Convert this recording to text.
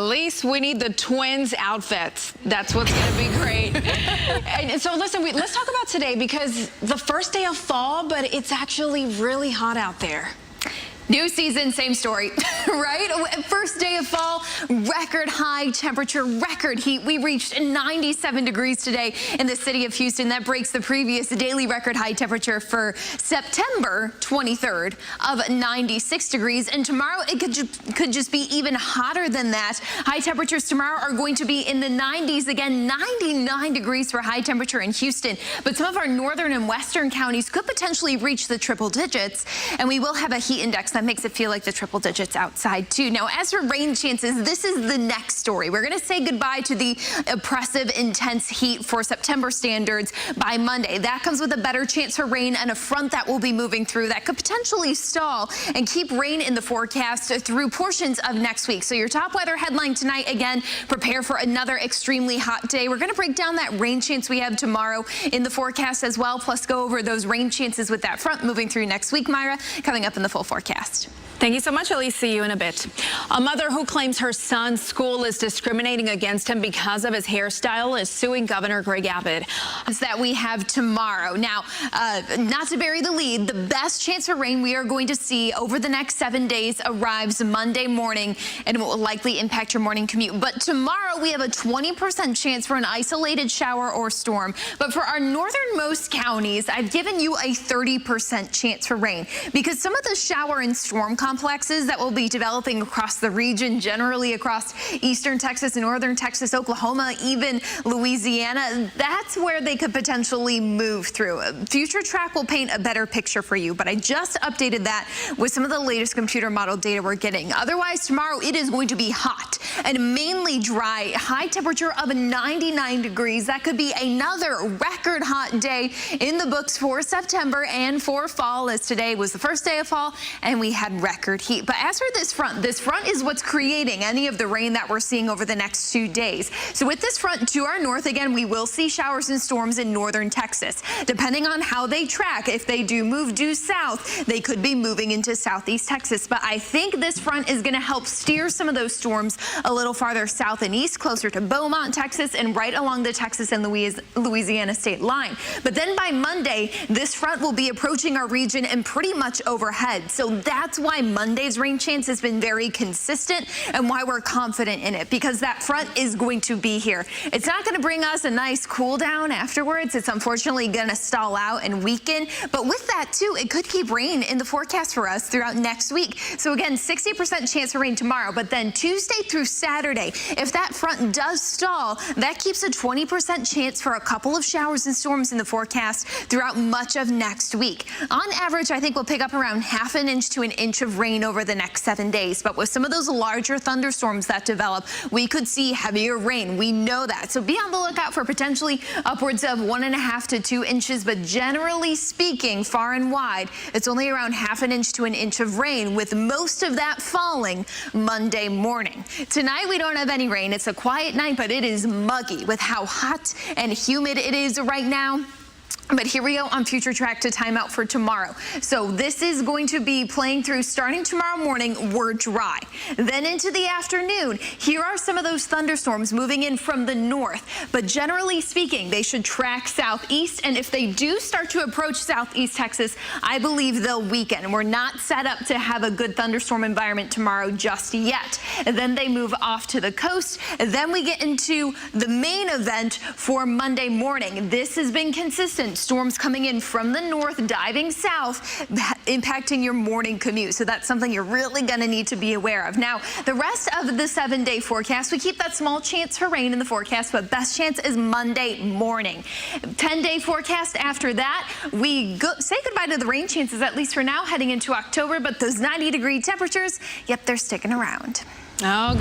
Elyse, we need the twins' outfits. That's what's going to be great. And so listen, let's talk about today because the first day of fall, but it's actually really hot out there. New season, same story, right? First day of fall, record high temperature, record heat. We reached 97 degrees today in the city of Houston. That breaks the previous daily record high temperature for September 23rd of 96 degrees. And tomorrow it could just be even hotter than that. High temperatures tomorrow are going to be in the 90s again, 99 degrees for high temperature in Houston. But some of our northern and western counties could potentially reach the triple digits, and we will have a heat index that makes it feel like the triple digits outside too. Now, as for rain chances, this is the next story. We're going to say goodbye to the oppressive, intense heat for September standards by Monday. That comes with a better chance for rain and a front that will be moving through that could potentially stall and keep rain in the forecast through portions of next week. So your top weather headline tonight, again, prepare for another extremely hot day. We're going to break down that rain chance we have tomorrow in the forecast as well, plus go over those rain chances with that front moving through next week. Mayra, coming up in the full forecast. Thank you so much, Elyse. See you in a bit. A mother who claims her son's school is discriminating against him because of his hairstyle is suing Governor Greg Abbott. That we have tomorrow. Now, not to bury the lead, the best chance for rain we are going to see over the next 7 days arrives Monday morning, and it will likely impact your morning commute. But tomorrow we have a 20% chance for an isolated shower or storm. But for our northernmost counties, I've given you a 30% chance for rain because some of the shower and storm complexes that will be developing across the region, generally across eastern Texas, northern Texas, Oklahoma, even Louisiana, that's where they could potentially move through. Future track will paint a better picture for you, but I just updated that with some of the latest computer model data we're getting. Otherwise, tomorrow it is going to be hot and mainly dry. High temperature of 99 degrees. That could be another record hot day in the books for September and for fall, as today was the first day of fall and we had record heat. But as for this front is what's creating any of the rain that we're seeing over the next 2 days. So with this front to our north, again, we will see showers and storms in northern Texas. Depending on how they track, if they do move due south, they could be moving into southeast Texas. But I think this front is going to help steer some of those storms a little farther south and east, closer to Beaumont, Texas, and right along the Texas and Louisiana state line. But then by Monday, this front will be approaching our region and pretty much overhead. So that's why Monday's rain chance has been very consistent and why we're confident in it, because that front is going to be here. It's not going to bring us a nice cool down afterwards. It's unfortunately going to stall out and weaken. But with that too, it could keep rain in the forecast for us throughout next week. So again, 60% chance for rain tomorrow, but then Tuesday through Saturday, if that front does stall, that keeps a 20% chance for a couple of showers and storms in the forecast throughout much of next week. On average, I think we'll pick up around ½ an inch to an inch of rain over the next 7 days. But with some of those larger thunderstorms that develop, we could see heavier rain. We know that. So be on the lookout for potentially upwards of 1½ to 2 inches. But generally speaking, far and wide, it's only around ½ an inch to an inch of rain, with most of that falling Monday morning. Tonight, we don't have any rain. It's a quiet night, but it is muggy with how hot and humid it is right now. But here we go on Future Track to time out for tomorrow. So this is going to be playing through starting tomorrow morning. We're dry. Then into the afternoon, here are some of those thunderstorms moving in from the north. But generally speaking, they should track southeast. And if they do start to approach southeast Texas, I believe they'll weaken. We're not set up to have a good thunderstorm environment tomorrow just yet. And then they move off to the coast. And then we get into the main event for Monday morning. This has been consistent. Storms coming in from the north, diving south, impacting your morning commute. So that's something you're really going to need to be aware of. Now, the rest of the 7-day forecast, we keep that small chance for rain in the forecast, but best chance is Monday morning. 10-day forecast after that, we say goodbye to the rain chances, at least for now, heading into October. But those 90-degree temperatures, yep, they're sticking around. Oh,